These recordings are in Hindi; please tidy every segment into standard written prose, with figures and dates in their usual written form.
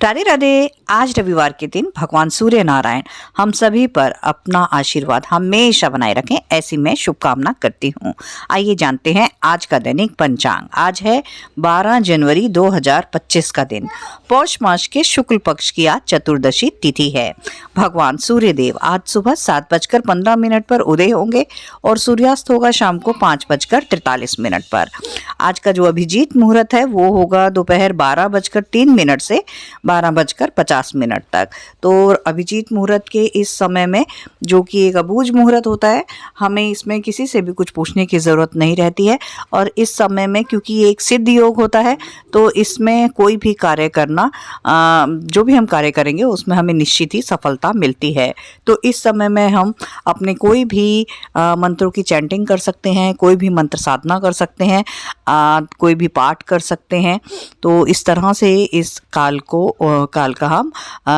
राधे राधे। आज रविवार के दिन भगवान सूर्य नारायण हम सभी पर अपना आशीर्वाद हमेशा बनाए रखें, ऐसी मैं शुभकामना करती हूँ। आइए जानते हैं आज का दैनिक पंचांग। आज है 12 जनवरी 2025 का दिन। पौष मास के शुक्ल पक्ष की आज चतुर्दशी तिथि है। भगवान सूर्य देव आज सुबह 7:15 पर उदय होंगे और सूर्यास्त होगा शाम को 5:43 पर। आज का जो अभिजीत मुहूर्त है वो होगा दोपहर 12:03 से 12:50 तक। तो अभिजीत मुहूर्त के इस समय में, जो कि एक अबूझ मुहूर्त होता है, हमें इसमें किसी से भी कुछ पूछने की ज़रूरत नहीं रहती है। और इस समय में क्योंकि ये एक सिद्ध योग होता है, तो इसमें कोई भी कार्य करना, जो भी हम कार्य करेंगे उसमें हमें निश्चित ही सफलता मिलती है। तो इस समय में हम अपने कोई भी मंत्रों की चैंटिंग कर सकते हैं, कोई भी मंत्र साधना कर सकते हैं, कोई भी पाठ कर सकते हैं। तो इस तरह से इस काल का हम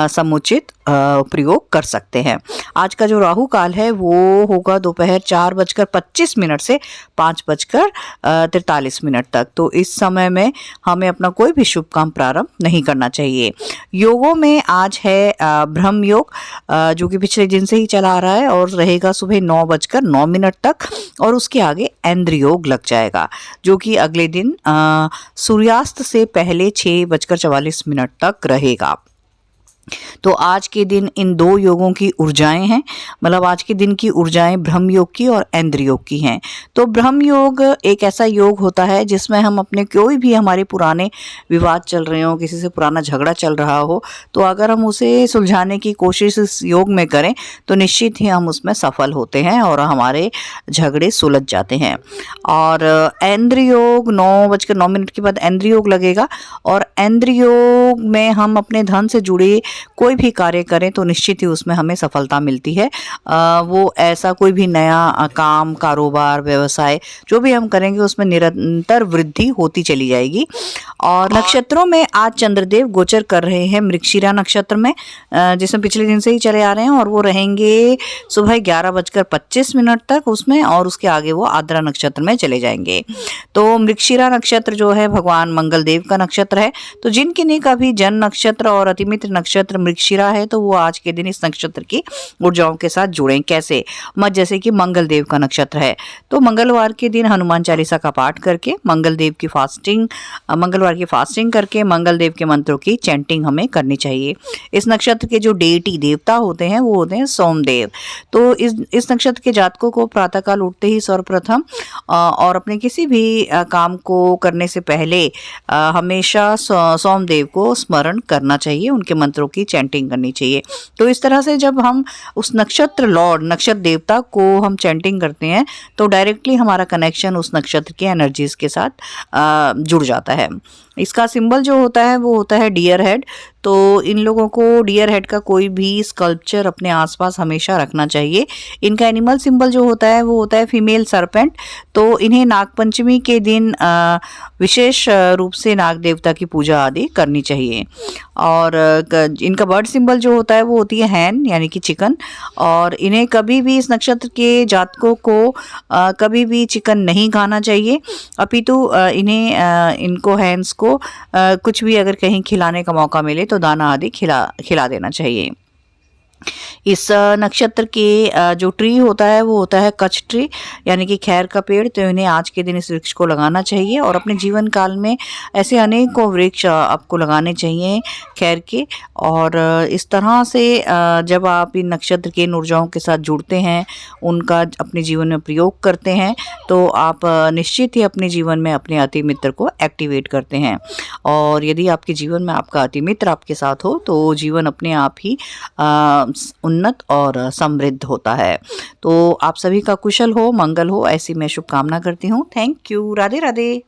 समुचित प्रयोग कर सकते हैं। आज का जो राहु काल है वो होगा दोपहर 4:25 से 5:43 तक। तो इस समय में हमें अपना कोई भी शुभ काम प्रारंभ नहीं करना चाहिए। योगों में आज है ब्रह्म योग, जो कि पिछले दिन से ही चला आ रहा है और रहेगा सुबह 9:09 तक, और उसके आगे इंद्र योग लग जाएगा, जो कि अगले दिन सूर्यास्त से पहले 6:44 तक रहेगा। तो आज के दिन इन दो योगों की ऊर्जाएं हैं, मतलब आज के दिन की ऊर्जाएं ब्रह्म योग की और इंद्र योग की हैं। तो ब्रह्म योग एक ऐसा योग होता है जिसमें हम अपने कोई भी हमारे पुराने विवाद चल रहे हो, किसी से पुराना झगड़ा चल रहा हो, तो अगर हम उसे सुलझाने की कोशिश इस योग में करें तो निश्चित ही हम उसमें सफल होते हैं और हमारे झगड़े सुलझ जाते हैं। और इंद्र योग 9:09 के बाद इंद्र योग लगेगा, और इंद्र योग में हम अपने धन से जुड़े कोई भी कार्य करें तो निश्चित ही उसमें हमें सफलता मिलती है। वो ऐसा कोई भी नया काम, कारोबार, व्यवसाय जो भी हम करेंगे उसमें निरंतर वृद्धि होती चली जाएगी। और नक्षत्रों में आज चंद्रदेव गोचर कर रहे हैं मृगशिरा नक्षत्र में, जिसमें पिछले दिन से ही चले आ रहे हैं, और वो रहेंगे सुबह 11:25 तक उसमें, और उसके आगे वो आद्रा नक्षत्र में चले जाएंगे। तो मृगशिरा नक्षत्र जो है भगवान मंगल देव का नक्षत्र है। तो जिनके ने कभी जन नक्षत्र और अतिमित्र नक्षत्र मृगशिरा है तो वो आज के दिन इस नक्षत्र की ऊर्जाओं के साथ जुड़े। कैसे? मत जैसे कि मंगल देव का नक्षत्र है तो मंगलवार के दिन हनुमान चालीसा का पाठ करके, मंगलवार की फास्टिंग करके मंगल देव के मंत्रों की चैंटिंग हमें करनी चाहिए। इस नक्षत्र के जो डेटी देवता होते हैं वो होते हैं सोमदेव। तो इस नक्षत्र के जातकों को प्रातःकाल उठते ही सर्वप्रथम और अपने किसी भी काम को करने से पहले हमेशा सोमदेव को स्मरण करना चाहिए, उनके मंत्रों की चैंटिंग करनी चाहिए। तो इस तरह से जब हम उस नक्षत्र लॉर्ड, नक्षत्र देवता को हम चैंटिंग करते हैं तो डायरेक्टली हमारा कनेक्शन उस नक्षत्र के एनर्जीज के साथ जुड़ जाता है। इसका सिंबल जो होता है वो होता है डियर हेड। तो इन लोगों को डियर हेड का कोई भी स्कल्पचर अपने आसपास हमेशा रखना चाहिए। इनका एनिमल सिंबल जो होता है वो होता है फीमेल सरपेंट। तो इन्हें नागपंचमी के दिन विशेष रूप से नाग देवता की पूजा आदि करनी चाहिए। और इनका बर्ड सिंबल जो होता है वो होती है हैन, यानी कि चिकन। और इन्हें कभी भी, इस नक्षत्र के जातकों को कभी भी चिकन नहीं खाना चाहिए, अपितु इनको हैंस को कुछ भी अगर कहीं खिलाने का मौका मिले तो दाना आदि खिला देना चाहिए। इस नक्षत्र के जो ट्री होता है वो होता है कच्छ ट्री, यानी कि खैर का पेड़। तो इन्हें आज के दिन इस वृक्ष को लगाना चाहिए, और अपने जीवन काल में ऐसे अनेकों वृक्ष आपको लगाने चाहिए खैर के। और इस तरह से जब आप इन नक्षत्र के ऊर्जाओं के साथ जुड़ते हैं, उनका अपने जीवन में प्रयोग करते हैं, तो आप निश्चित ही अपने जीवन में अपने अति मित्र को एक्टिवेट करते हैं। और यदि आपके जीवन में आपका अति मित्र आपके साथ हो तो जीवन अपने आप ही उन्नत और समृद्ध होता है। तो आप सभी का कुशल हो, मंगल हो, ऐसी मैं शुभकामना करती हूँ। Thank you. राधे राधे।